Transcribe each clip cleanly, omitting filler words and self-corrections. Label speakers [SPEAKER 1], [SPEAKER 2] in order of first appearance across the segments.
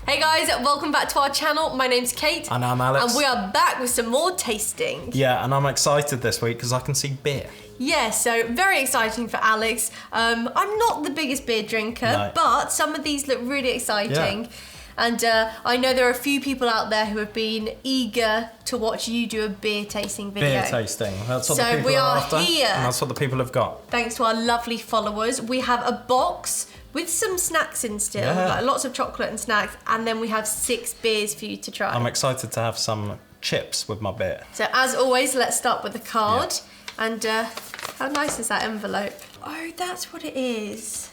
[SPEAKER 1] Hey guys, welcome back to our channel. My name's Kate.
[SPEAKER 2] And I'm Alex.
[SPEAKER 1] And we are back with some more tasting.
[SPEAKER 2] Yeah, and I'm excited this week because I can see beer.
[SPEAKER 1] Yeah, so very exciting for Alex. I'm not the biggest beer drinker,
[SPEAKER 2] No.
[SPEAKER 1] but some of these look really exciting.
[SPEAKER 2] Yeah.
[SPEAKER 1] And I know there are a few people out there who have been eager to watch you do a beer tasting video.
[SPEAKER 2] Beer tasting. That's what
[SPEAKER 1] So
[SPEAKER 2] the people
[SPEAKER 1] we
[SPEAKER 2] are
[SPEAKER 1] are
[SPEAKER 2] after.
[SPEAKER 1] here.
[SPEAKER 2] And that's what the people have got.
[SPEAKER 1] Thanks to our lovely followers. We have a box with some snacks in still, like lots of chocolate and snacks, and then we have 6 beers for you to try.
[SPEAKER 2] I'm excited to have some chips with my beer.
[SPEAKER 1] So as always, let's start with the card. Yeah. And how nice is that envelope? Oh, that's what it is.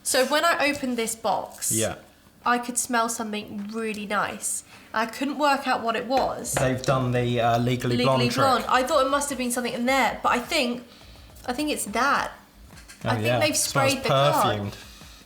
[SPEAKER 1] So when I opened this box, I could smell something really nice. I couldn't work out what it was.
[SPEAKER 2] They've done the Legally Blonde trick.
[SPEAKER 1] I thought it must have been something in there, but I think it's that.
[SPEAKER 2] Oh,
[SPEAKER 1] I think they've sprayed the
[SPEAKER 2] perfumed.
[SPEAKER 1] card.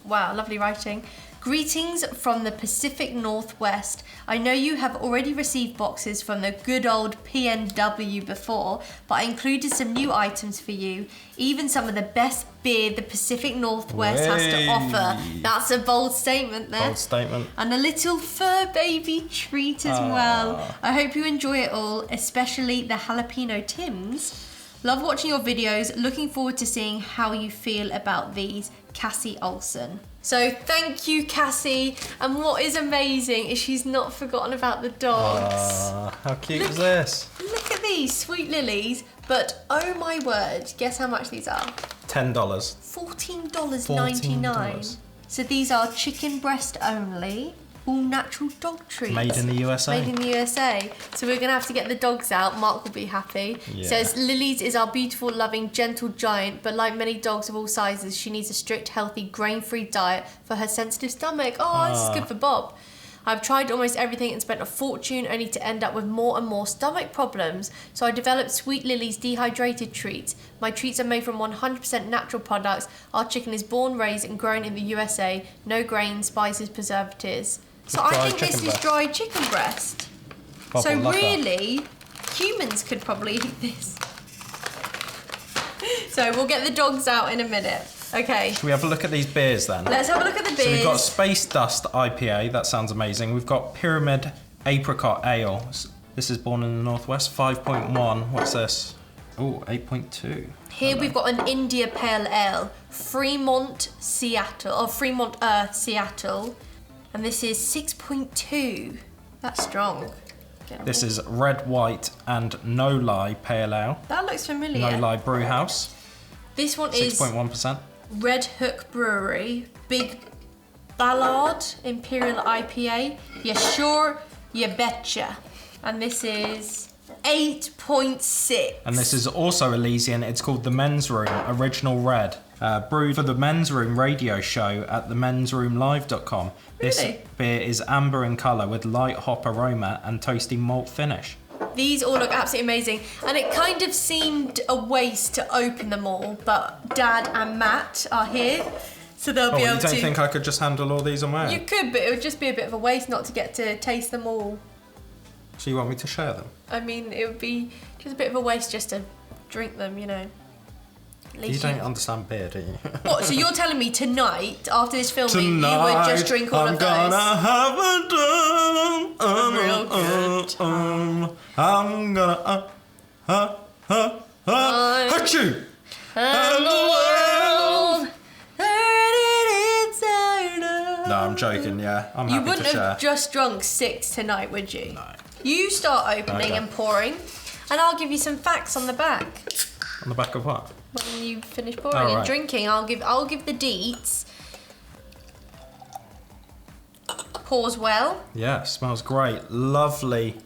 [SPEAKER 1] Wow, lovely writing. Greetings from the Pacific Northwest. I know you have already received boxes from the good old PNW before, but I included some new items for you. Even some of the best beer the Pacific Northwest has to offer. That's a bold statement there.
[SPEAKER 2] Bold statement.
[SPEAKER 1] And a little fur baby treat as well. I hope you enjoy it all, especially the jalapeno Tims. Love watching your videos. Looking forward to seeing how you feel about these. Cassie Olsen. So thank you, Cassie. And what is amazing is she's not forgotten about the dogs.
[SPEAKER 2] How cute is this?
[SPEAKER 1] Look at these sweet lilies. But oh my word, guess how much these are?
[SPEAKER 2] $10.
[SPEAKER 1] $14.99. So these are chicken breast only. All natural dog treats.
[SPEAKER 2] Made in the USA.
[SPEAKER 1] Made in the USA. So we're going to have to get the dogs out. Mark will be happy.
[SPEAKER 2] Yeah.
[SPEAKER 1] Says, Lily's is our beautiful, loving, gentle giant, but like many dogs of all sizes, she needs a strict, healthy, grain-free diet for her sensitive stomach. Oh, this is good for Bob. I've tried almost everything and spent a fortune only to end up with more and more stomach problems. So I developed Sweet Lily's dehydrated treats. My treats are made from 100% natural products. Our chicken is born, raised and grown in the USA. No grains, spices, preservatives. So I think this is dried chicken breast. So really, humans could probably eat this. So we'll get the dogs out in a minute. Okay.
[SPEAKER 2] Should we have a look at these beers then?
[SPEAKER 1] Let's have a look at the beers.
[SPEAKER 2] So we've got Space Dust IPA, that sounds amazing. We've got Pyramid Apricot Ale. This is born in the Northwest, 5.1. What's this? Oh, 8.2.
[SPEAKER 1] Here we've got an India Pale Ale, Fremont Earth, Seattle. And this is 6.2. That's strong.
[SPEAKER 2] This is Red, White and No Lie Pale Ale.
[SPEAKER 1] That looks familiar.
[SPEAKER 2] No Lie Brew House.
[SPEAKER 1] This one is
[SPEAKER 2] 6.1%.
[SPEAKER 1] Red Hook Brewery, Big Ballard Imperial IPA. You sure? You betcha. And this is 8.6.
[SPEAKER 2] And this is also Elysian. It's called The Men's Room Original Red. Brewed for the Men's Room radio show at themensroomlive.com. This beer is amber in colour with light hop aroma and toasty malt finish.
[SPEAKER 1] These all look absolutely amazing. And it kind of seemed a waste to open them all, but Dad and Matt are here, so they'll be able to...
[SPEAKER 2] You don't think I could just handle all these on my own?
[SPEAKER 1] You could, but it would just be a bit of a waste not to get to taste them all.
[SPEAKER 2] So you want me to share them?
[SPEAKER 1] I mean, it would be just a bit of a waste just to drink them, you know.
[SPEAKER 2] You don't understand beer, do you?
[SPEAKER 1] What, so you're telling me tonight, after this filming, you would just drink all of those?
[SPEAKER 2] I'm gonna have a
[SPEAKER 1] real good time.
[SPEAKER 2] I'm gonna achoo!
[SPEAKER 1] And the world heard it inside us.
[SPEAKER 2] No, I'm joking, yeah. I'm happy to share.
[SPEAKER 1] You wouldn't have just drunk 6 tonight, would you?
[SPEAKER 2] No.
[SPEAKER 1] You start opening and pouring, and I'll give you some facts on the back.
[SPEAKER 2] On the back of what?
[SPEAKER 1] When you finish pouring and drinking, I'll give the deets. Pours well.
[SPEAKER 2] Yeah, smells great. Lovely,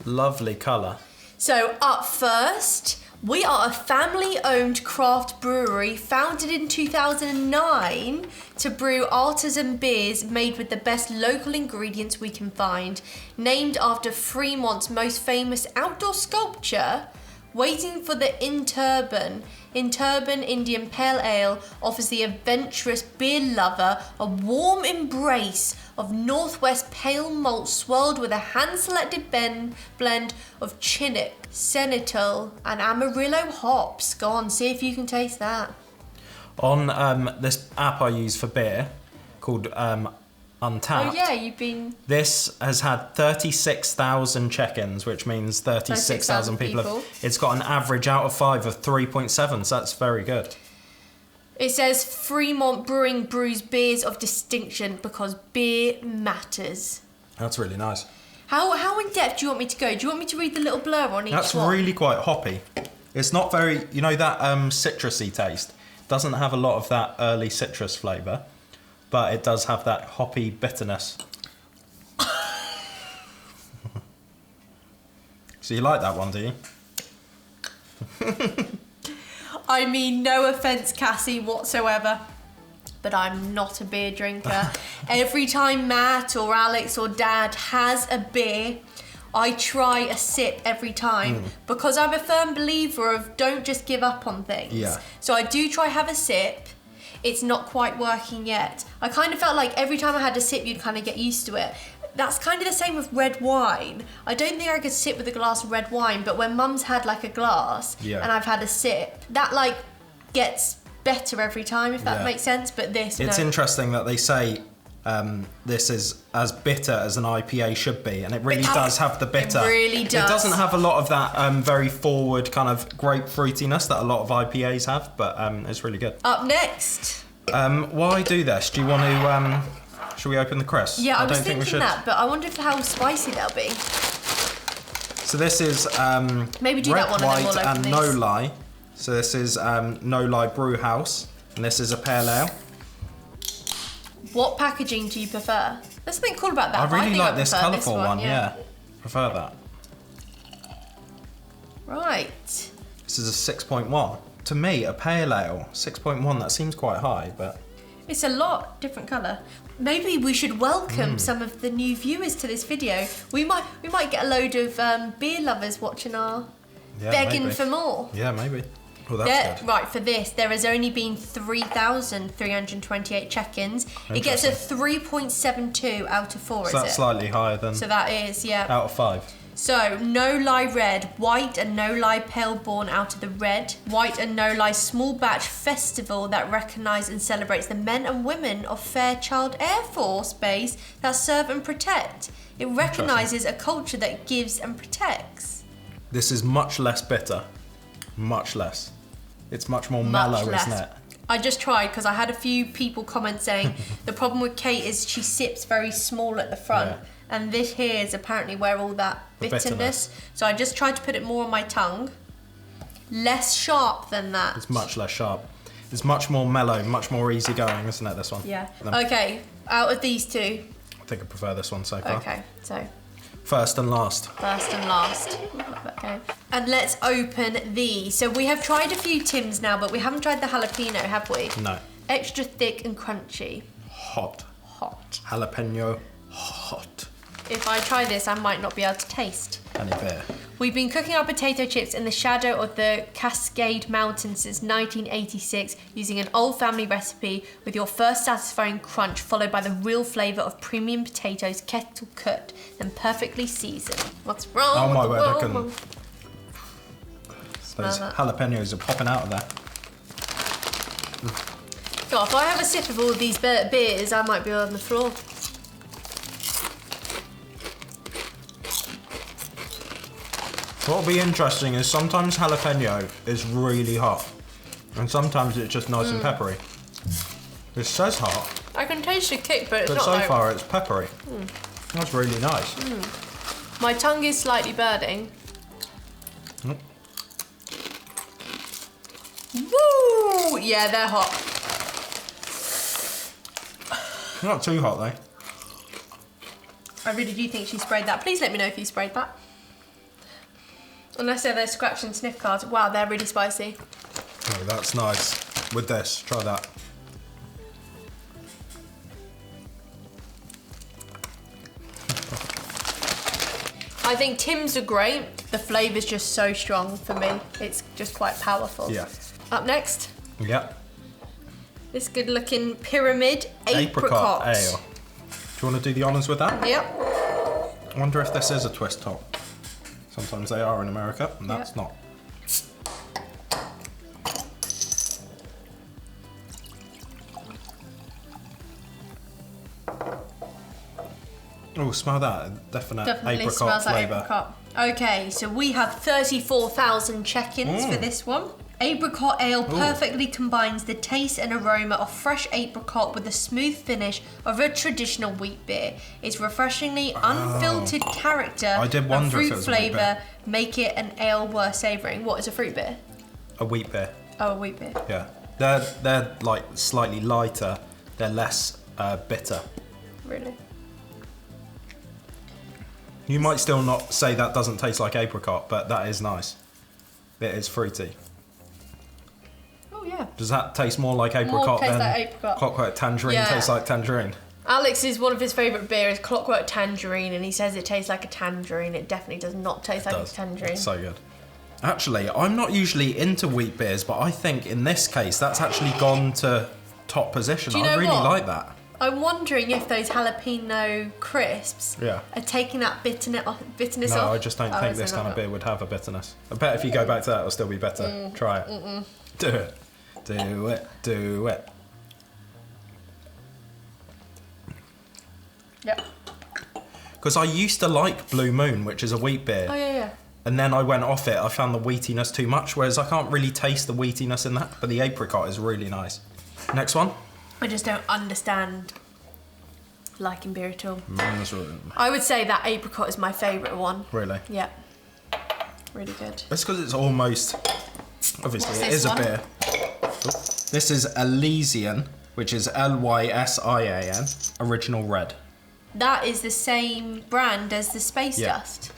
[SPEAKER 2] lovely colour.
[SPEAKER 1] So up first, we are a family-owned craft brewery founded in 2009 to brew artisan beers made with the best local ingredients we can find. Named after Fremont's most famous outdoor sculpture, Waiting for the Interburn Indian Pale Ale offers the adventurous beer lover a warm embrace of Northwest pale malt swirled with a hand-selected blend of Chinook, Senegal and Amarillo hops. Go on, see if you can taste that.
[SPEAKER 2] On this app I use for beer called Untapped.
[SPEAKER 1] Oh yeah, you've been...
[SPEAKER 2] This has had 36,000 check-ins, which means 36,000 people. It's got an average out of 5 of 3.7, so that's very good.
[SPEAKER 1] It says Fremont Brewing brews beers of distinction because beer matters.
[SPEAKER 2] That's really nice.
[SPEAKER 1] How in depth do you want me to go? Do you want me to read the little blurb on each one?
[SPEAKER 2] That's really quite hoppy. It's not very, you know, that citrusy taste. Doesn't have a lot of that early citrus flavour, but it does have that hoppy bitterness. So you like that one, do you?
[SPEAKER 1] I mean, no offence, Cassie, whatsoever, but I'm not a beer drinker. Every time Matt or Alex or Dad has a beer, I try a sip every time because I'm a firm believer of don't just give up on things.
[SPEAKER 2] Yeah.
[SPEAKER 1] So I do try have a sip. It's not quite working yet. I kind of felt like every time I had a sip, you'd kind of get used to it. That's kind of the same with red wine. I don't think I could sit with a glass of red wine, but when Mum's had like a glass and I've had a sip, that like gets better every time, if that makes sense. But this,
[SPEAKER 2] it's interesting that they say this is as bitter as an IPA should be, and it really does have the bitter.
[SPEAKER 1] It really does.
[SPEAKER 2] It doesn't have a lot of that very forward kind of grapefruitiness that a lot of IPAs have, but it's really good.
[SPEAKER 1] Up next.
[SPEAKER 2] Why do this? Do you want to? Should we open the crisps?
[SPEAKER 1] Yeah, I was
[SPEAKER 2] don't think we
[SPEAKER 1] thinking
[SPEAKER 2] should.
[SPEAKER 1] that, but I wonder how spicy they'll be.
[SPEAKER 2] So this is
[SPEAKER 1] maybe do
[SPEAKER 2] red,
[SPEAKER 1] that one
[SPEAKER 2] white,
[SPEAKER 1] and then we'll open
[SPEAKER 2] and
[SPEAKER 1] these.
[SPEAKER 2] no lie. So this is No Lie Brew House, and this is a pale ale.
[SPEAKER 1] What packaging do you prefer? There's something cool about that.
[SPEAKER 2] I really
[SPEAKER 1] think
[SPEAKER 2] like
[SPEAKER 1] I
[SPEAKER 2] this
[SPEAKER 1] prefer
[SPEAKER 2] colourful one. Yeah, prefer that.
[SPEAKER 1] Right.
[SPEAKER 2] This is a 6.1. To me, a pale ale 6.1. That seems quite high, but
[SPEAKER 1] It's a lot different colour. Maybe we should welcome some of the new viewers to this video. We might get a load of beer lovers watching our begging
[SPEAKER 2] maybe.
[SPEAKER 1] for more.
[SPEAKER 2] Yeah, maybe. Well, that's good.
[SPEAKER 1] Right, for this, there has only been 3,328 check-ins. It gets a 3.72 out of 4,
[SPEAKER 2] So that's slightly higher than
[SPEAKER 1] So that is, yeah.
[SPEAKER 2] out of 5.
[SPEAKER 1] So, No Lie Red, White and No Lie Pale born out of the Red, White and No Lie small batch festival that recognises and celebrates the men and women of Fairchild Air Force Base that serve and protect. It recognises a culture that gives and protects.
[SPEAKER 2] This is much less bitter. Much less. It's much more mellow, isn't it?
[SPEAKER 1] I just tried because I had a few people comment saying the problem with Kate is she sips very small at the front.
[SPEAKER 2] Yeah.
[SPEAKER 1] And this here is apparently where all that bitterness. So I just tried to put it more on my tongue. Less sharp than that.
[SPEAKER 2] It's much less sharp. It's much more mellow, much more easygoing, isn't it, this one?
[SPEAKER 1] Yeah. Okay, out of these two.
[SPEAKER 2] I think I prefer this one so far.
[SPEAKER 1] Okay, so
[SPEAKER 2] First and last.
[SPEAKER 1] first and last. Okay. And let's open these. So we have tried a few Tims now, but we haven't tried the jalapeno, have we?
[SPEAKER 2] No.
[SPEAKER 1] Extra thick and crunchy.
[SPEAKER 2] Hot.
[SPEAKER 1] Hot.
[SPEAKER 2] Jalapeno. Hot.
[SPEAKER 1] If I try this, I might not be able to taste.
[SPEAKER 2] Any beer.
[SPEAKER 1] We've been cooking our potato chips in the shadow of the Cascade Mountains since 1986 using an old family recipe with your first satisfying crunch followed by the real flavour of premium potatoes kettle cooked and perfectly seasoned. What's wrong?
[SPEAKER 2] Oh my
[SPEAKER 1] with
[SPEAKER 2] word,
[SPEAKER 1] the
[SPEAKER 2] I can...
[SPEAKER 1] world?
[SPEAKER 2] Those
[SPEAKER 1] that.
[SPEAKER 2] jalapenos are popping out of there.
[SPEAKER 1] God, if I have a sip of all of these beers, I might be on the floor.
[SPEAKER 2] What'll be interesting is sometimes jalapeno is really hot, and sometimes it's just nice and peppery. This says hot,
[SPEAKER 1] I can taste the kick, but it's
[SPEAKER 2] but
[SPEAKER 1] not
[SPEAKER 2] so
[SPEAKER 1] like...
[SPEAKER 2] far it's peppery. That's really nice.
[SPEAKER 1] My tongue is slightly burning.
[SPEAKER 2] Mm.
[SPEAKER 1] Woo! Yeah, they're hot.
[SPEAKER 2] Not too hot though.
[SPEAKER 1] I really do think she sprayed that. Please let me know if you sprayed that. Unless they're scratch and sniff cards. Wow, they're really spicy.
[SPEAKER 2] Oh, that's nice. With this, try that.
[SPEAKER 1] I think Tim's are great. The flavour's just so strong for me. It's just quite powerful.
[SPEAKER 2] Yeah.
[SPEAKER 1] Up next,
[SPEAKER 2] Yep.
[SPEAKER 1] this good looking pyramid apricot.
[SPEAKER 2] Ale. Do you want to do the honours with that?
[SPEAKER 1] Yep.
[SPEAKER 2] I wonder if this is a twist top. Sometimes they are in America, and that's
[SPEAKER 1] Yep.
[SPEAKER 2] not. Oh, smell that. Definitely
[SPEAKER 1] Definitely
[SPEAKER 2] apricot
[SPEAKER 1] smells like
[SPEAKER 2] flavour.
[SPEAKER 1] apricot. Okay, so we have 34,000 check-ins for this one. Apricot Ale perfectly combines the taste and aroma of fresh apricot with the smooth finish of a traditional wheat beer. Its refreshingly unfiltered character and fruit flavour make it an ale worth savouring. What is a fruit beer?
[SPEAKER 2] A wheat beer.
[SPEAKER 1] Oh, a wheat beer.
[SPEAKER 2] Yeah. They're like slightly lighter. They're less bitter.
[SPEAKER 1] Really?
[SPEAKER 2] You might still not say that doesn't taste like apricot, but that is nice. It is fruity.
[SPEAKER 1] Oh, yeah.
[SPEAKER 2] Does that taste more like apricot
[SPEAKER 1] More taste
[SPEAKER 2] than
[SPEAKER 1] like apricot.
[SPEAKER 2] Clockwork Tangerine tastes like tangerine?
[SPEAKER 1] Alex is one of his favourite beers, Clockwork Tangerine, and he says it tastes like a tangerine. It definitely does not taste like a tangerine.
[SPEAKER 2] It's so good. Actually, I'm not usually into wheat beers, but I think in this case that's actually gone to top position.
[SPEAKER 1] Do you know
[SPEAKER 2] I really
[SPEAKER 1] what?
[SPEAKER 2] like that.
[SPEAKER 1] I'm wondering if those jalapeno crisps are taking that bitterness off.
[SPEAKER 2] No, I just don't think this kind of beer would have a bitterness. I bet if you go back to that, it'll still be better. Try it. Do it. Do it. Do it.
[SPEAKER 1] Yeah.
[SPEAKER 2] Because I used to like Blue Moon, which is a wheat beer.
[SPEAKER 1] Oh, yeah.
[SPEAKER 2] And then I went off it. I found the wheatiness too much, whereas I can't really taste the wheatiness in that. But the apricot is really nice. Next one.
[SPEAKER 1] I just don't understand liking beer at all.
[SPEAKER 2] Men's Room.
[SPEAKER 1] I would say that apricot is my favourite one.
[SPEAKER 2] Really?
[SPEAKER 1] Yeah. Really good.
[SPEAKER 2] That's because it's almost... Obviously,
[SPEAKER 1] What's
[SPEAKER 2] it
[SPEAKER 1] this
[SPEAKER 2] is
[SPEAKER 1] one?
[SPEAKER 2] a beer. This is Elysian, which is Lysian, Original Red.
[SPEAKER 1] That is the same brand as the Space Dust.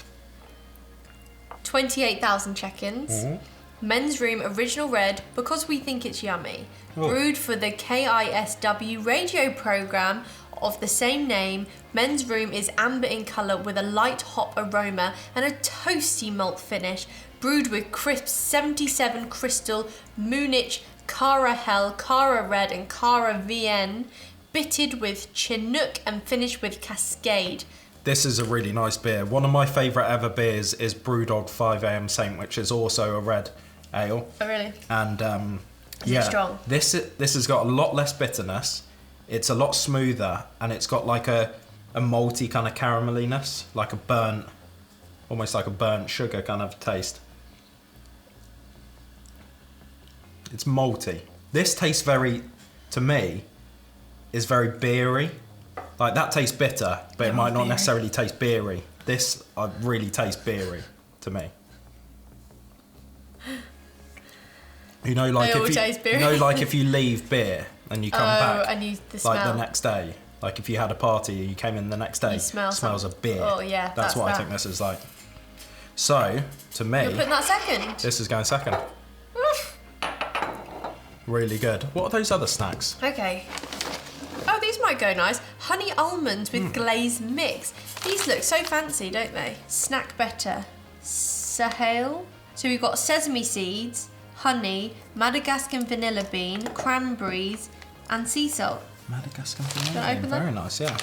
[SPEAKER 1] 28,000 check-ins. Men's Room Original Red, because we think it's yummy. Brewed for the KISW radio programme of the same name, Men's Room is amber in colour with a light hop aroma and a toasty malt finish. Brewed with crisp 77 Crystal, Munich, Cara Hell, Cara Red and Cara VN. Bitted with Chinook and finished with Cascade.
[SPEAKER 2] This is a really nice beer. One of my favourite ever beers is Brewdog 5am Saint, which is also a red ale.
[SPEAKER 1] Oh, really?
[SPEAKER 2] And
[SPEAKER 1] Is it strong?
[SPEAKER 2] This has got a lot less bitterness. It's a lot smoother, and it's got like a malty kind of carameliness, like a burnt, almost like a burnt sugar kind of taste. It's malty. This tastes to me, is very beery. Like that tastes bitter, but it might not necessarily taste beery. This really tastes beery to me. You know, like if you leave beer and you come back,
[SPEAKER 1] and
[SPEAKER 2] the next day, like if you had a party, you came in the next day,
[SPEAKER 1] you smells
[SPEAKER 2] of beer.
[SPEAKER 1] Oh yeah,
[SPEAKER 2] that's what I think this is like. So to me,
[SPEAKER 1] you're putting that second.
[SPEAKER 2] This is going second. Really good. What are those other snacks?
[SPEAKER 1] Okay. Oh, these might go nice. Honey almonds with glazed mix. These look so fancy, don't they? Snack better. Sahale. So we've got sesame seeds, honey, Madagascar vanilla bean, cranberries, and sea salt.
[SPEAKER 2] Madagascar
[SPEAKER 1] Can I
[SPEAKER 2] vanilla bean.
[SPEAKER 1] open that?
[SPEAKER 2] Very nice, yeah.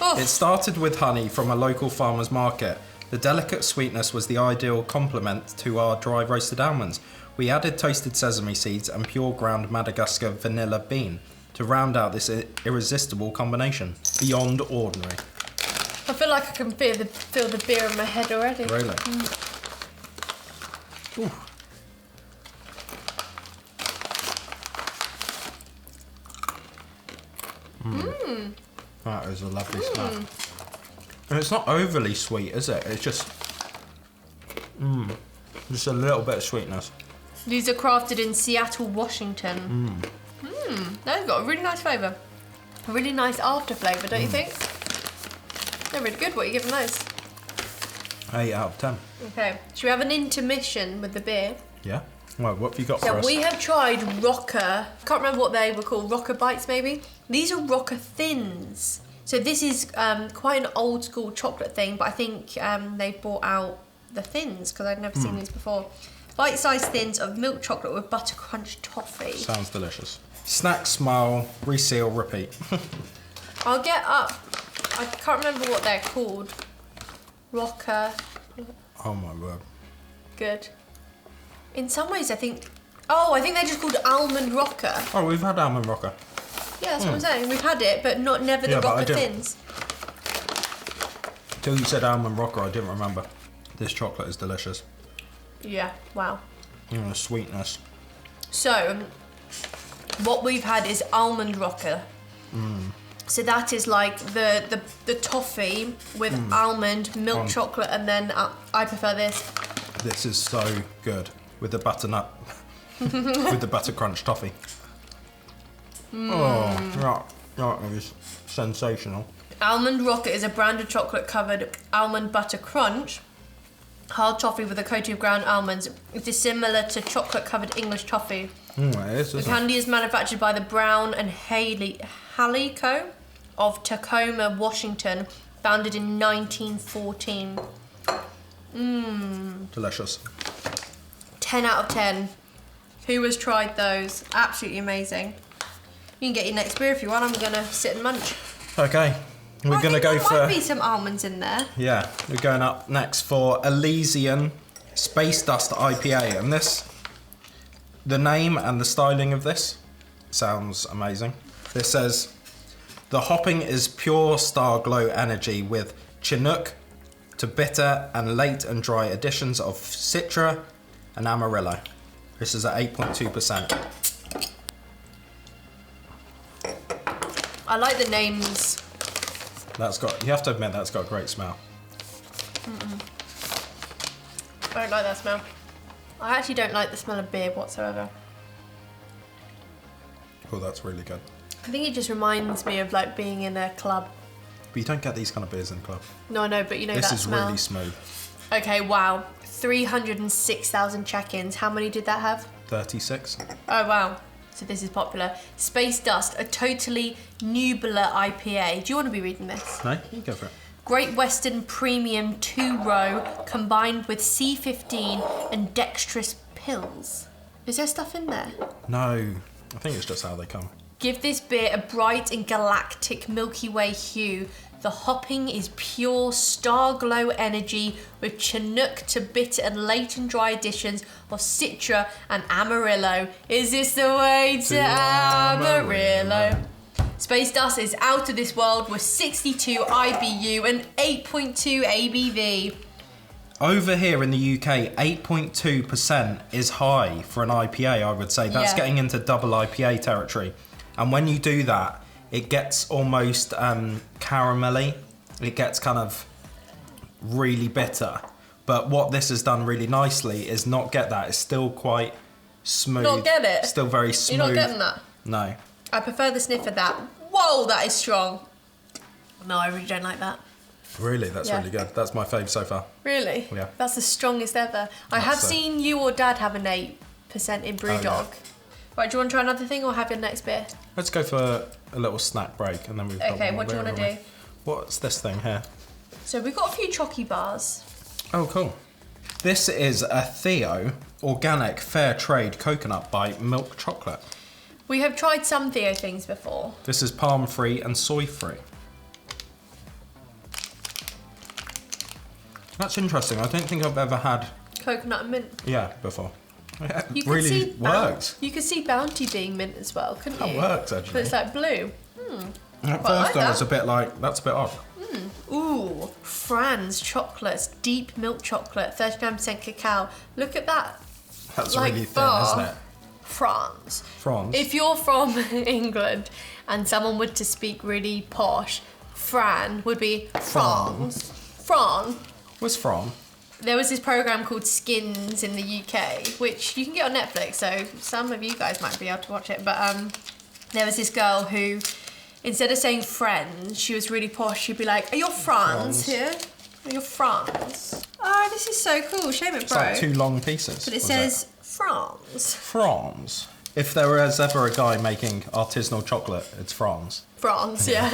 [SPEAKER 1] Oh.
[SPEAKER 2] It started with honey from a local farmer's market. The delicate sweetness was the ideal complement to our dry roasted almonds. We added toasted sesame seeds and pure ground Madagascar vanilla bean to round out this irresistible combination. Beyond ordinary.
[SPEAKER 1] I feel like I can feel the beer in my head already.
[SPEAKER 2] Really? Ooh. That is a lovely snack. And it's not overly sweet, is it? It's just a little bit of sweetness.
[SPEAKER 1] These are crafted in Seattle, Washington. They've got a really nice flavour. A really nice after flavour, don't you think? They're really good. What are you giving those?
[SPEAKER 2] 8 out of 10.
[SPEAKER 1] Okay. Should we have an intermission with the beer?
[SPEAKER 2] Yeah. Well, what have you got for
[SPEAKER 1] So
[SPEAKER 2] us?
[SPEAKER 1] we have tried Rocker. Can't remember what they were called. Rocker Bites, maybe? These are Rocker Thins. So this is quite an old school chocolate thing, but I think they've brought out the thins because I'd never seen these before. Bite-sized thins of milk chocolate with butter crunch toffee.
[SPEAKER 2] Sounds delicious. Snack, smile, reseal, repeat.
[SPEAKER 1] I'll get up. I can't remember what they're called. Rocker.
[SPEAKER 2] Oh my word.
[SPEAKER 1] Good. In some ways, I think they're just called Almond Rocker.
[SPEAKER 2] Oh, we've had almond rocker.
[SPEAKER 1] Yeah, that's what I'm saying. We've had it, but never the Rocker Thins.
[SPEAKER 2] Till you said almond rocker, I didn't remember. This chocolate is delicious.
[SPEAKER 1] Yeah, wow.
[SPEAKER 2] The sweetness.
[SPEAKER 1] So, what we've had is almond rocker. So that is like the toffee with almond, milk chocolate, and then I prefer this.
[SPEAKER 2] This is so good with the butternut, with the butter crunch toffee. Oh, that is sensational.
[SPEAKER 1] Almond rocker is a brand of chocolate covered almond butter crunch. Hard toffee with a coating of ground almonds. It is similar to chocolate covered English toffee.
[SPEAKER 2] It is,
[SPEAKER 1] The candy is manufactured by the Brown and Haley Co. of Tacoma, Washington, founded in 1914.
[SPEAKER 2] Delicious.
[SPEAKER 1] 10 out of 10. Who has tried those? Absolutely amazing. You can get your next beer if you want. I'm going to sit and munch.
[SPEAKER 2] Okay, we're going to go
[SPEAKER 1] there
[SPEAKER 2] for...
[SPEAKER 1] might be some almonds in there.
[SPEAKER 2] Yeah, we're going up next for Elysian Space Dust IPA. And this, the name and the styling of this sounds amazing. This says, the hopping is pure star glow energy with Chinook to bitter and late and dry additions of Citra and Amarillo. This is at 8.2%.
[SPEAKER 1] I like the names.
[SPEAKER 2] That's got, you have to admit, that's got a great smell.
[SPEAKER 1] I don't like that smell. I actually don't like the smell of beer whatsoever.
[SPEAKER 2] Oh, that's really good.
[SPEAKER 1] I think it just reminds me of like being in a club.
[SPEAKER 2] But you don't get these kind of beers in the club.
[SPEAKER 1] No, I know, but you know
[SPEAKER 2] This
[SPEAKER 1] that
[SPEAKER 2] is
[SPEAKER 1] smell.
[SPEAKER 2] really smooth.
[SPEAKER 1] Okay, wow. 306,000 check-ins. How many did that have?
[SPEAKER 2] 36.
[SPEAKER 1] Oh, wow. So this is popular. Space Dust, a totally nubular IPA. Do you want to be reading this?
[SPEAKER 2] No, you go for it.
[SPEAKER 1] Great Western Premium 2-row combined with C15 and dextrose pills. Is there stuff in there?
[SPEAKER 2] No, I think it's just how they come.
[SPEAKER 1] Give this beer a bright and galactic Milky Way hue. The hopping is pure star glow energy with Chinook to bitter and late and dry additions of Citra and Amarillo. Is this the way to Amarillo? Space Dust is out of this world with 62 IBU and 8.2 ABV.
[SPEAKER 2] Over here in the UK, 8.2% is high for an IPA, I would say. That's
[SPEAKER 1] Yeah.
[SPEAKER 2] getting into double IPA territory. And when you do that, it gets almost caramelly. It gets kind of really bitter. But what this has done really nicely is not get that. It's still quite smooth.
[SPEAKER 1] Not get it?
[SPEAKER 2] Still very smooth.
[SPEAKER 1] You're not getting that?
[SPEAKER 2] No.
[SPEAKER 1] I prefer the sniff of that. Whoa, that is strong. No, I really don't like that.
[SPEAKER 2] Really, that's
[SPEAKER 1] Yeah.
[SPEAKER 2] really good. That's my fave so far.
[SPEAKER 1] Really?
[SPEAKER 2] Yeah.
[SPEAKER 1] That's the strongest ever. I have
[SPEAKER 2] so.
[SPEAKER 1] seen you or Dad have an 8% in Brewdog.
[SPEAKER 2] yeah.
[SPEAKER 1] Right, do you want to try another thing or have your next beer?
[SPEAKER 2] Let's go for a little snack break and then we've got
[SPEAKER 1] Okay,
[SPEAKER 2] one
[SPEAKER 1] what do you
[SPEAKER 2] more
[SPEAKER 1] want
[SPEAKER 2] beer,
[SPEAKER 1] to do?
[SPEAKER 2] haven't we? What's this thing here?
[SPEAKER 1] So we've got a few chocky bars.
[SPEAKER 2] Oh, cool. This is a Theo Organic Fair Trade Coconut by Milk Chocolate.
[SPEAKER 1] We have tried some Theo things before.
[SPEAKER 2] This is palm free and soy free. That's interesting. I don't think I've ever had,
[SPEAKER 1] Coconut and mint.
[SPEAKER 2] before. It
[SPEAKER 1] You could
[SPEAKER 2] really
[SPEAKER 1] see
[SPEAKER 2] works.
[SPEAKER 1] You could see Bounty being mint as well, couldn't
[SPEAKER 2] That
[SPEAKER 1] you?
[SPEAKER 2] works,
[SPEAKER 1] But
[SPEAKER 2] actually.
[SPEAKER 1] it's like blue.
[SPEAKER 2] At
[SPEAKER 1] Well, I
[SPEAKER 2] first
[SPEAKER 1] like
[SPEAKER 2] I was
[SPEAKER 1] that.
[SPEAKER 2] a bit like, that's a bit odd.
[SPEAKER 1] Ooh, Franz chocolates, deep milk chocolate, 39% cacao. Look at that.
[SPEAKER 2] That's
[SPEAKER 1] Like
[SPEAKER 2] really thin,
[SPEAKER 1] bar.
[SPEAKER 2] isn't it?
[SPEAKER 1] Franz.
[SPEAKER 2] France.
[SPEAKER 1] If you're from England and someone were to speak really posh, Fran would be Franz. Fran.
[SPEAKER 2] Where's from?
[SPEAKER 1] There was this program called Skins in the UK, which you can get on Netflix, so some of you guys might be able to watch it. But there was this girl who, instead of saying friends, she was really posh. She'd be like, "Are your Franz here? Are your Franz?" Oh, this is so cool. Shame it
[SPEAKER 2] It's like
[SPEAKER 1] broke.
[SPEAKER 2] two long pieces.
[SPEAKER 1] But it
[SPEAKER 2] was
[SPEAKER 1] says Franz.
[SPEAKER 2] France. If there was ever a guy making artisanal chocolate, it's France.
[SPEAKER 1] France, yeah.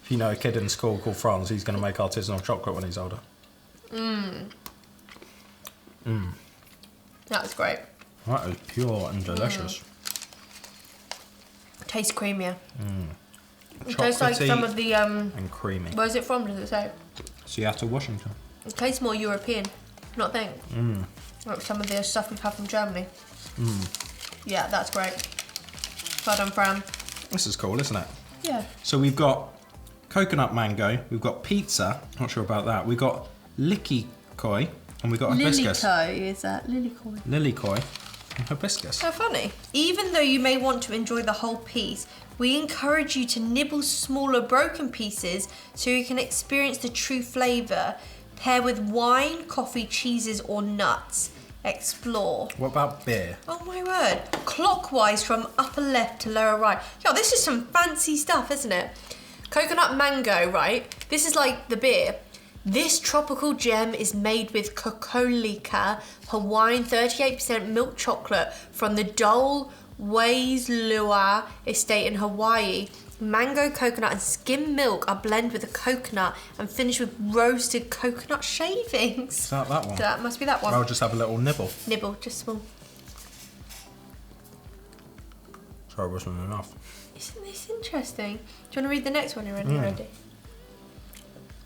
[SPEAKER 2] If you know a kid in school called Franz, he's going to make artisanal chocolate when he's older.
[SPEAKER 1] That was great.
[SPEAKER 2] That is pure and delicious.
[SPEAKER 1] Tastes creamier. It tastes like
[SPEAKER 2] Chocolatey
[SPEAKER 1] some of the
[SPEAKER 2] and creamy.
[SPEAKER 1] where's it from, does it say?
[SPEAKER 2] Seattle, Washington.
[SPEAKER 1] It tastes more European, not think. Like some of the stuff we've had from Germany. Yeah, that's great. Well done, Fran.
[SPEAKER 2] This is cool, isn't it?
[SPEAKER 1] Yeah.
[SPEAKER 2] So we've got coconut mango. We've got pizza. Not sure about that. We've got licky koi. And we've got hibiscus.
[SPEAKER 1] Lilikoi, is that? Lilikoi.
[SPEAKER 2] Lilikoi and hibiscus.
[SPEAKER 1] How funny. Even though you may want to enjoy the whole piece, we encourage you to nibble smaller broken pieces so you can experience the true flavour. Pair with wine, coffee, cheeses or nuts. Explore.
[SPEAKER 2] What about beer?
[SPEAKER 1] Oh my word. Clockwise from upper left to lower right. Yo, this is some fancy stuff, isn't it? Coconut mango, right? This is like the beer. This tropical gem is made with Kokolika Hawaiian 38% milk chocolate from the Dole Waislua estate in Hawaii. Mango, coconut and skim milk are blended with the coconut and finished with roasted coconut shavings.
[SPEAKER 2] Is that one?
[SPEAKER 1] That must be that one.
[SPEAKER 2] I'll just have a little nibble.
[SPEAKER 1] Nibble, just small.
[SPEAKER 2] Sorry, it wasn't enough.
[SPEAKER 1] Isn't this interesting? Do you want to read the next one already?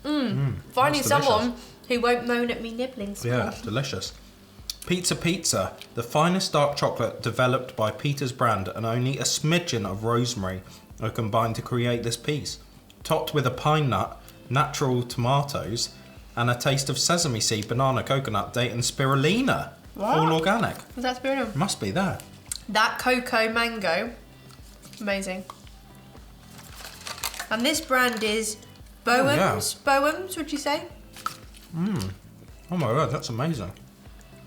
[SPEAKER 1] Finding
[SPEAKER 2] that's
[SPEAKER 1] someone
[SPEAKER 2] delicious.
[SPEAKER 1] who won't moan at me nibbling small.
[SPEAKER 2] Yeah, delicious. Pizza, the finest dark chocolate developed by Peter's brand, and only a smidgen of rosemary are combined to create this piece. Topped with a pine nut, natural tomatoes, and a taste of sesame seed, banana, coconut, date, and spirulina.
[SPEAKER 1] What?
[SPEAKER 2] All organic.
[SPEAKER 1] Was that spirulina?
[SPEAKER 2] Must be there.
[SPEAKER 1] That cocoa mango, amazing. And this brand is Boems. Boems, would you say?
[SPEAKER 2] Oh my god, that's amazing.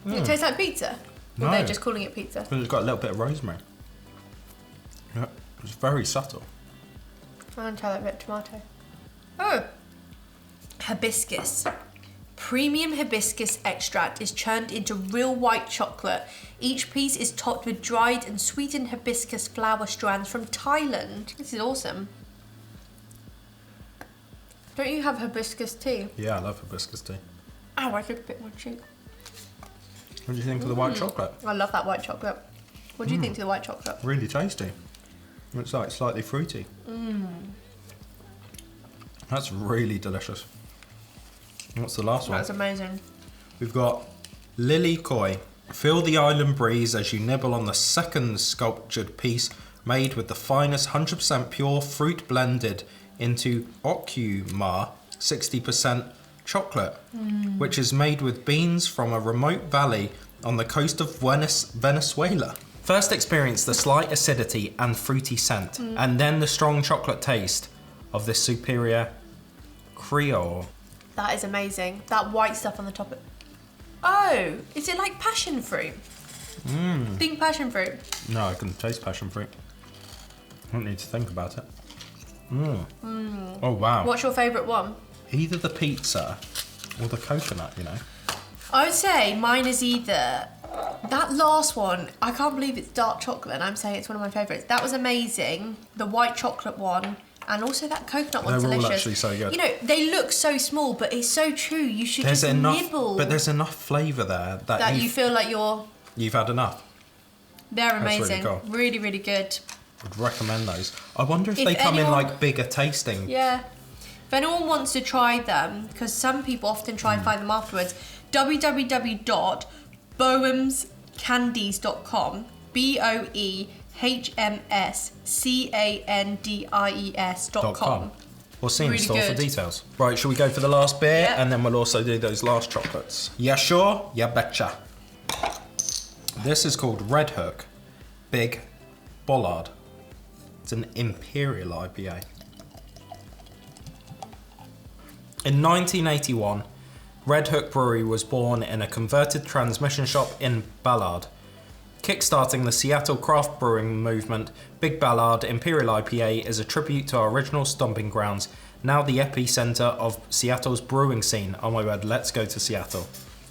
[SPEAKER 1] Does it taste like pizza? Or
[SPEAKER 2] No.
[SPEAKER 1] they're just calling it pizza?
[SPEAKER 2] But it's got a little bit of rosemary. Yeah, it's very subtle.
[SPEAKER 1] I want to try that bit of tomato. Oh! Hibiscus. Premium hibiscus extract is churned into real white chocolate. Each piece is topped with dried and sweetened hibiscus flower strands from Thailand. This is awesome. Don't you have hibiscus tea?
[SPEAKER 2] Yeah, I love hibiscus tea.
[SPEAKER 1] Oh, I took a bit more cheap.
[SPEAKER 2] What do you think of the white chocolate?
[SPEAKER 1] I love that white chocolate. What do you think to the white chocolate?
[SPEAKER 2] Really tasty. It's like slightly fruity. That's really delicious. What's the last one?
[SPEAKER 1] That's amazing.
[SPEAKER 2] We've got Lily Koi. Feel the island breeze as you nibble on the second sculptured piece made with the finest 100% pure fruit blended into Okuma 60% chocolate, which is made with beans from a remote valley on the coast of Venezuela. First experience the slight acidity and fruity scent, and then the strong chocolate taste of this superior Creole.
[SPEAKER 1] That is amazing. That white stuff on the top. Oh, is it like passion fruit? Think passion fruit.
[SPEAKER 2] No, I can taste passion fruit. I don't need to think about it. Oh wow.
[SPEAKER 1] What's your favourite one?
[SPEAKER 2] Either the pizza or the coconut, you know.
[SPEAKER 1] I would say mine is either that last one. I can't believe it's dark chocolate and I'm saying it's one of my favourites. That was amazing. The white chocolate one and also that coconut one's
[SPEAKER 2] They're all
[SPEAKER 1] delicious.
[SPEAKER 2] actually so good.
[SPEAKER 1] You know, they look so small, but it's so true. You should
[SPEAKER 2] There's
[SPEAKER 1] just
[SPEAKER 2] enough,
[SPEAKER 1] nibble.
[SPEAKER 2] but there's enough flavour there
[SPEAKER 1] that you feel like
[SPEAKER 2] you've had enough.
[SPEAKER 1] they're
[SPEAKER 2] That's really
[SPEAKER 1] amazing.
[SPEAKER 2] cool.
[SPEAKER 1] Really, really good.
[SPEAKER 2] Would recommend those. I wonder if
[SPEAKER 1] If
[SPEAKER 2] they come in
[SPEAKER 1] anyone-
[SPEAKER 2] like bigger tasting.
[SPEAKER 1] Yeah. If anyone wants to try them, because some people often try and find them afterwards, www.bohemscandies.com, BOEHMSCANDIES.com.
[SPEAKER 2] Or see in
[SPEAKER 1] Really
[SPEAKER 2] store for
[SPEAKER 1] good.
[SPEAKER 2] details. Right, shall we go for the last beer?
[SPEAKER 1] Yeah.
[SPEAKER 2] And then we'll also do those last chocolates. Yeah, sure? Yeah, betcha. This is called Red Hook Big Ballard. It's an Imperial IPA. In 1981, Red Hook Brewery was born in a converted transmission shop in Ballard. Kickstarting the Seattle craft brewing movement, Big Ballard Imperial IPA is a tribute to our original stomping grounds, now the epicenter of Seattle's brewing scene. Oh my word, let's go to Seattle.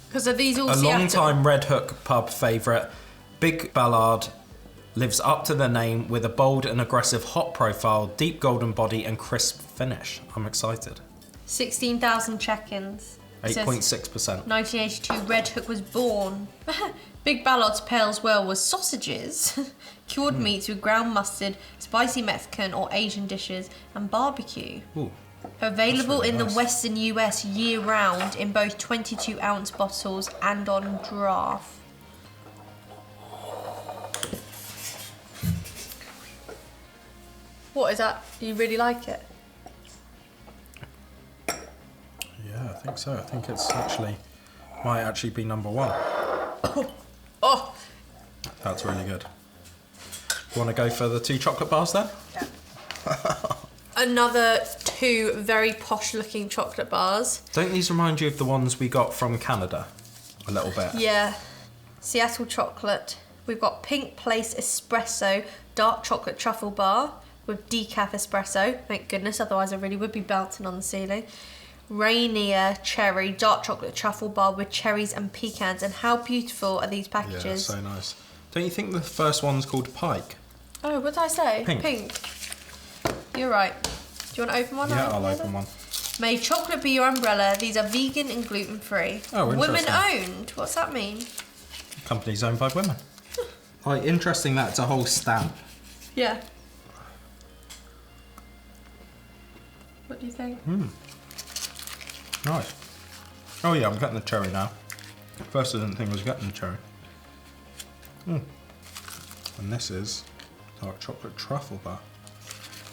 [SPEAKER 1] Because are these all
[SPEAKER 2] A
[SPEAKER 1] Seattle?
[SPEAKER 2] long-time Red Hook pub favourite, Big Ballard lives up to the name with a bold and aggressive hop profile, deep golden body and crisp finish. I'm excited.
[SPEAKER 1] 16,000 check-ins. It says
[SPEAKER 2] 8.6%.
[SPEAKER 1] 1982, Red Hook was born. Big Ballard's Pale's well was sausages, cured meats with ground mustard, spicy Mexican or Asian dishes, and barbecue.
[SPEAKER 2] Ooh.
[SPEAKER 1] Available
[SPEAKER 2] That's really
[SPEAKER 1] in the
[SPEAKER 2] nice.
[SPEAKER 1] Western US year-round in both 22-ounce bottles and on draft. What is that? Do you really like it?
[SPEAKER 2] think so. I think it's might actually be number 1.
[SPEAKER 1] Oh,
[SPEAKER 2] That's really good. You want to go for the 2 chocolate bars then?
[SPEAKER 1] another 2 very posh looking chocolate bars.
[SPEAKER 2] Don't these remind you of the ones we got from Canada? A little bit.
[SPEAKER 1] Yeah. Seattle chocolate. We've got Pink Place Espresso dark chocolate truffle bar with decaf espresso. Thank goodness, otherwise I really would be bouncing on the ceiling. Rainier cherry dark chocolate truffle bar with cherries and pecans. And how beautiful are these packages?
[SPEAKER 2] Yeah, so nice. Don't you think the first one's called Pike?
[SPEAKER 1] Oh, what did I say?
[SPEAKER 2] Pink.
[SPEAKER 1] You're right. Do you want to open one?
[SPEAKER 2] Yeah, I'll open one.
[SPEAKER 1] May chocolate be your umbrella. These are vegan and gluten free.
[SPEAKER 2] Oh, interesting.
[SPEAKER 1] Women owned. What's that mean?
[SPEAKER 2] Company's owned by women. Oh, interesting that it's a whole stamp.
[SPEAKER 1] Yeah. What do you think?
[SPEAKER 2] Nice. Oh yeah, I'm getting the cherry now. First I didn't think I was getting the cherry. And this is dark chocolate truffle bar.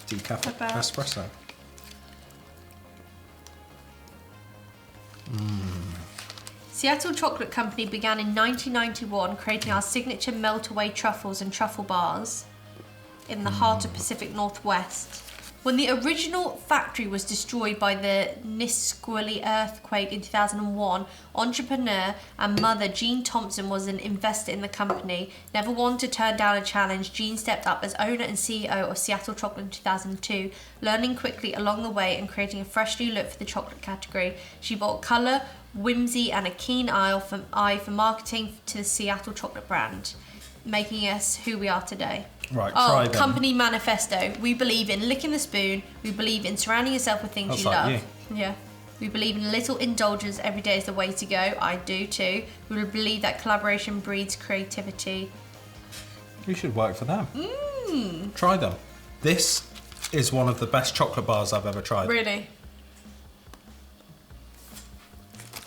[SPEAKER 2] Decaf espresso.
[SPEAKER 1] Seattle Chocolate Company began in 1991 creating our signature melt-away truffles and truffle bars in the heart of Pacific Northwest. When the original factory was destroyed by the Nisqually earthquake in 2001, entrepreneur and mother Jean Thompson was an investor in the company. Never one to turn down a challenge, Jean stepped up as owner and CEO of Seattle Chocolate in 2002, learning quickly along the way and creating a fresh new look for the chocolate category. She brought colour, whimsy and a keen eye for marketing to the Seattle Chocolate brand, making us who we are today.
[SPEAKER 2] Right, try them.
[SPEAKER 1] Company manifesto. We believe in licking the spoon. We believe in surrounding yourself with things
[SPEAKER 2] That's
[SPEAKER 1] you
[SPEAKER 2] like
[SPEAKER 1] love.
[SPEAKER 2] you.
[SPEAKER 1] Yeah. We believe in little indulgence every day is the way to go. I do too. We believe that collaboration breeds creativity.
[SPEAKER 2] You should work for them. Try them. This is one of the best chocolate bars I've ever tried.
[SPEAKER 1] Really?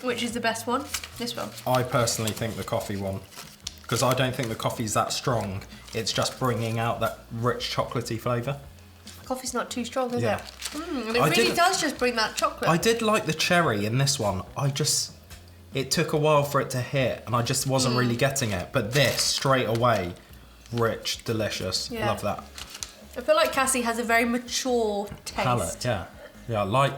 [SPEAKER 1] Which is the best one? This one?
[SPEAKER 2] I personally think the coffee one. Because I don't think the coffee's that strong. It's just bringing out that rich chocolatey flavour.
[SPEAKER 1] Coffee's not too strong, is
[SPEAKER 2] Yeah.
[SPEAKER 1] it? And it really does just bring that chocolate.
[SPEAKER 2] I did like the cherry in this one. It took a while for it to hit and I just wasn't really getting it. But this, straight away, rich, delicious.
[SPEAKER 1] Yeah.
[SPEAKER 2] Love that.
[SPEAKER 1] I feel like Cassie has a very mature taste.
[SPEAKER 2] Palette, yeah. Yeah, I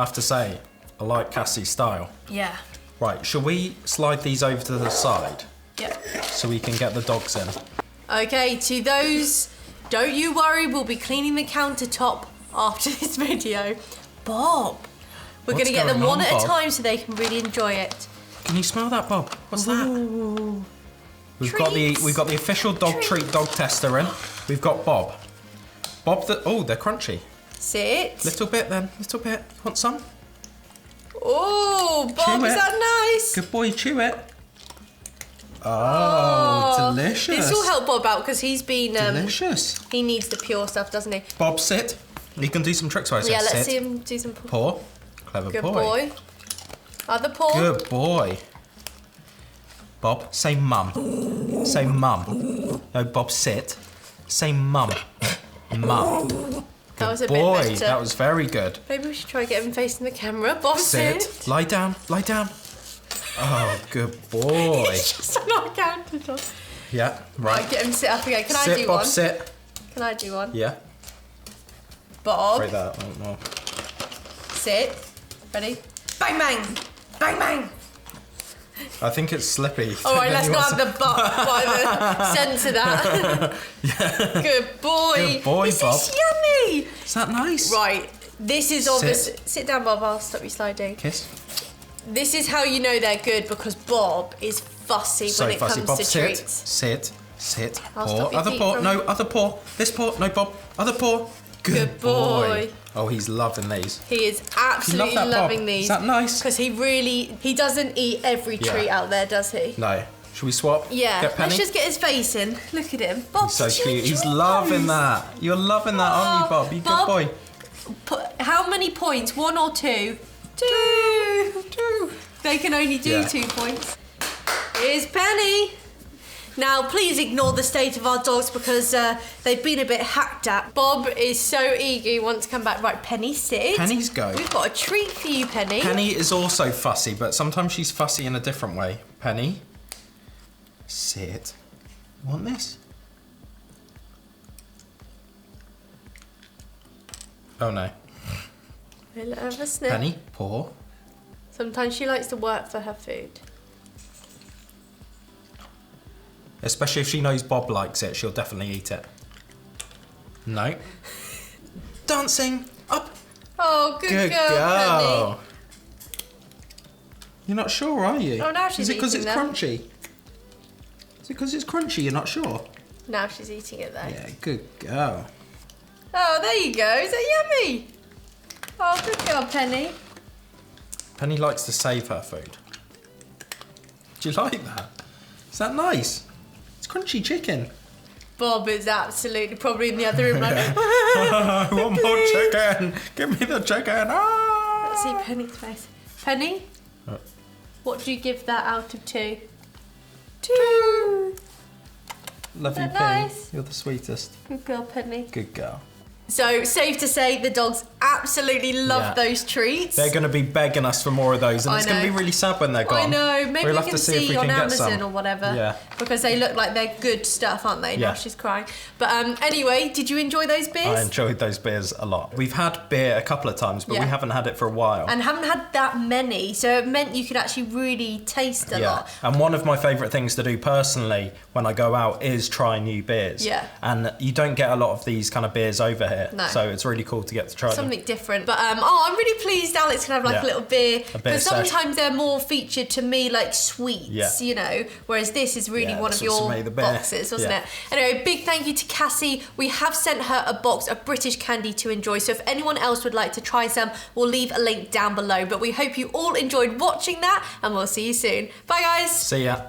[SPEAKER 2] have to say, I like Cassie's style.
[SPEAKER 1] Yeah.
[SPEAKER 2] Right, shall we slide these over to the side?
[SPEAKER 1] Yeah.
[SPEAKER 2] So we can get the dogs in.
[SPEAKER 1] Okay, to those, don't you worry, we'll be cleaning the countertop after this video. Bob, we're going to get them
[SPEAKER 2] going on,
[SPEAKER 1] one at
[SPEAKER 2] Bob?
[SPEAKER 1] a time so they can really enjoy it.
[SPEAKER 2] Can you smell that, Bob? What's that?
[SPEAKER 1] Ooh.
[SPEAKER 2] We've got the official dog treat dog tester in. We've got Bob. They're crunchy.
[SPEAKER 1] Sit.
[SPEAKER 2] Little bit then, little bit. Want some?
[SPEAKER 1] Oh, Bob,
[SPEAKER 2] Chew
[SPEAKER 1] is
[SPEAKER 2] it.
[SPEAKER 1] that nice?
[SPEAKER 2] Good boy, chew it. Oh, delicious.
[SPEAKER 1] This will help Bob out because he's been...
[SPEAKER 2] delicious.
[SPEAKER 1] He needs the pure stuff, doesn't he?
[SPEAKER 2] Bob, sit. You can do some tricks while I say
[SPEAKER 1] Yeah, let's
[SPEAKER 2] sit.
[SPEAKER 1] see him do some...
[SPEAKER 2] Paw. Clever
[SPEAKER 1] Good boy. Other paw.
[SPEAKER 2] Good boy. Bob, say mum. Say mum. No, Bob, sit. Say mum. Mum.
[SPEAKER 1] That was a
[SPEAKER 2] Good
[SPEAKER 1] bit
[SPEAKER 2] boy.
[SPEAKER 1] better.
[SPEAKER 2] That was very good.
[SPEAKER 1] Maybe we should try get him facing the camera. Bob,
[SPEAKER 2] Sit. Lie down. Lie down. Oh, good boy.
[SPEAKER 1] It's just on our countertop.
[SPEAKER 2] Yeah,
[SPEAKER 1] Right,
[SPEAKER 2] right.
[SPEAKER 1] get him to sit up again. Can I
[SPEAKER 2] Sit,
[SPEAKER 1] do
[SPEAKER 2] Bob,
[SPEAKER 1] one?
[SPEAKER 2] sit.
[SPEAKER 1] Can I do one?
[SPEAKER 2] Yeah.
[SPEAKER 1] Bob,
[SPEAKER 2] Right there. Oh, no.
[SPEAKER 1] sit. Ready? Bang, bang. Bang, bang.
[SPEAKER 2] I think it's slippy.
[SPEAKER 1] All right, let's not have the butt by the censor that. Good boy.
[SPEAKER 2] Good boy,
[SPEAKER 1] this
[SPEAKER 2] Bob.
[SPEAKER 1] is yummy.
[SPEAKER 2] Is that nice?
[SPEAKER 1] Right, this is obvious. Sit down, Bob. I'll stop you sliding.
[SPEAKER 2] Kiss.
[SPEAKER 1] This is how you know they're good because Bob is fussy
[SPEAKER 2] So
[SPEAKER 1] when it
[SPEAKER 2] fussy.
[SPEAKER 1] comes
[SPEAKER 2] Bob,
[SPEAKER 1] to
[SPEAKER 2] sit.
[SPEAKER 1] treats.
[SPEAKER 2] Sit.
[SPEAKER 1] I'll
[SPEAKER 2] Paw.
[SPEAKER 1] stop your
[SPEAKER 2] Other
[SPEAKER 1] feet
[SPEAKER 2] paw.
[SPEAKER 1] from-
[SPEAKER 2] No, other paw. This paw. No, Bob. Other paw.
[SPEAKER 1] Good boy.
[SPEAKER 2] Oh, he's loving these.
[SPEAKER 1] He is absolutely
[SPEAKER 2] that, Bob?
[SPEAKER 1] loving these.
[SPEAKER 2] Is that nice?
[SPEAKER 1] Because he doesn't eat every treat out there, does he?
[SPEAKER 2] No. Should we swap?
[SPEAKER 1] Yeah.
[SPEAKER 2] Get Penny?
[SPEAKER 1] Let's just get his face in. Look at him. Bob,
[SPEAKER 2] He's so
[SPEAKER 1] did you
[SPEAKER 2] cute. He's
[SPEAKER 1] enjoy
[SPEAKER 2] loving
[SPEAKER 1] those?
[SPEAKER 2] that. You're loving that, aren't you, Bob? You
[SPEAKER 1] Bob,
[SPEAKER 2] good boy.
[SPEAKER 1] How many points? 1 or 2? 2. They can only do
[SPEAKER 2] Yeah.
[SPEAKER 1] 2 points. Here's Penny. Now, please ignore the state of our dogs because they've been a bit hacked at. Bob is so eager, he wants to come back. Right, Penny, sit.
[SPEAKER 2] Penny's go.
[SPEAKER 1] We've got a treat for you, Penny.
[SPEAKER 2] Penny is also fussy, but sometimes she's fussy in a different way. Penny, sit. Want this? Oh no.
[SPEAKER 1] We'll let her have a sniff.
[SPEAKER 2] Penny, paw.
[SPEAKER 1] Sometimes she likes to work for her food.
[SPEAKER 2] Especially if she knows Bob likes it, she'll definitely eat it. No. Dancing up.
[SPEAKER 1] Oh, good girl, Penny.
[SPEAKER 2] You're not sure, are you?
[SPEAKER 1] Oh, now she's
[SPEAKER 2] Is it because it's
[SPEAKER 1] eating them.
[SPEAKER 2] crunchy? Is it because it's crunchy? You're not sure?
[SPEAKER 1] Now she's eating it, though.
[SPEAKER 2] Yeah, good girl.
[SPEAKER 1] Oh, there you go. Is that yummy? Oh, good girl, Penny.
[SPEAKER 2] Penny likes to save her food. Do you like that? Is that nice? It's crunchy chicken.
[SPEAKER 1] Bob is absolutely probably in the other room like,
[SPEAKER 2] I want more chicken. Give me the chicken. Ah!
[SPEAKER 1] Let's see Penny's face. Penny, what do you give that out of 2? 2.
[SPEAKER 2] Love you,
[SPEAKER 1] Isn't that
[SPEAKER 2] Penny.
[SPEAKER 1] nice?
[SPEAKER 2] You're the sweetest.
[SPEAKER 1] Good girl, Penny.
[SPEAKER 2] Good girl.
[SPEAKER 1] So, safe to say the dogs absolutely love those treats.
[SPEAKER 2] They're going to be begging us for more of those, and it's going to be really sad when they're gone.
[SPEAKER 1] I know. Maybe
[SPEAKER 2] we'll
[SPEAKER 1] we
[SPEAKER 2] have
[SPEAKER 1] can
[SPEAKER 2] to see if we
[SPEAKER 1] on
[SPEAKER 2] can get
[SPEAKER 1] Amazon
[SPEAKER 2] some.
[SPEAKER 1] or whatever.
[SPEAKER 2] Yeah.
[SPEAKER 1] Because they look like they're good stuff, aren't they?
[SPEAKER 2] Yeah.
[SPEAKER 1] Now she's crying. But anyway, did you enjoy those beers?
[SPEAKER 2] I enjoyed those beers a lot. We've had beer a couple of times, but we haven't had it for a while.
[SPEAKER 1] And haven't had that many, so it meant you could actually really taste a lot.
[SPEAKER 2] And one of my favourite things to do personally when I go out is try new beers.
[SPEAKER 1] Yeah.
[SPEAKER 2] And you don't get a lot of these kind of beers over here.
[SPEAKER 1] No.
[SPEAKER 2] So it's really cool to get to try them.
[SPEAKER 1] Something different. But I'm really pleased Alex can have like a little beer. Because
[SPEAKER 2] sesh.
[SPEAKER 1] sometimes they're more featured to me like sweets, you know, whereas this is really one of your boxes, wasn't it? Anyway, big thank you to Cassie. We have sent her a box of British candy to enjoy. So if anyone else would like to try some, we'll leave a link down below. But we hope you all enjoyed watching that and we'll see you soon. Bye guys.
[SPEAKER 2] See ya.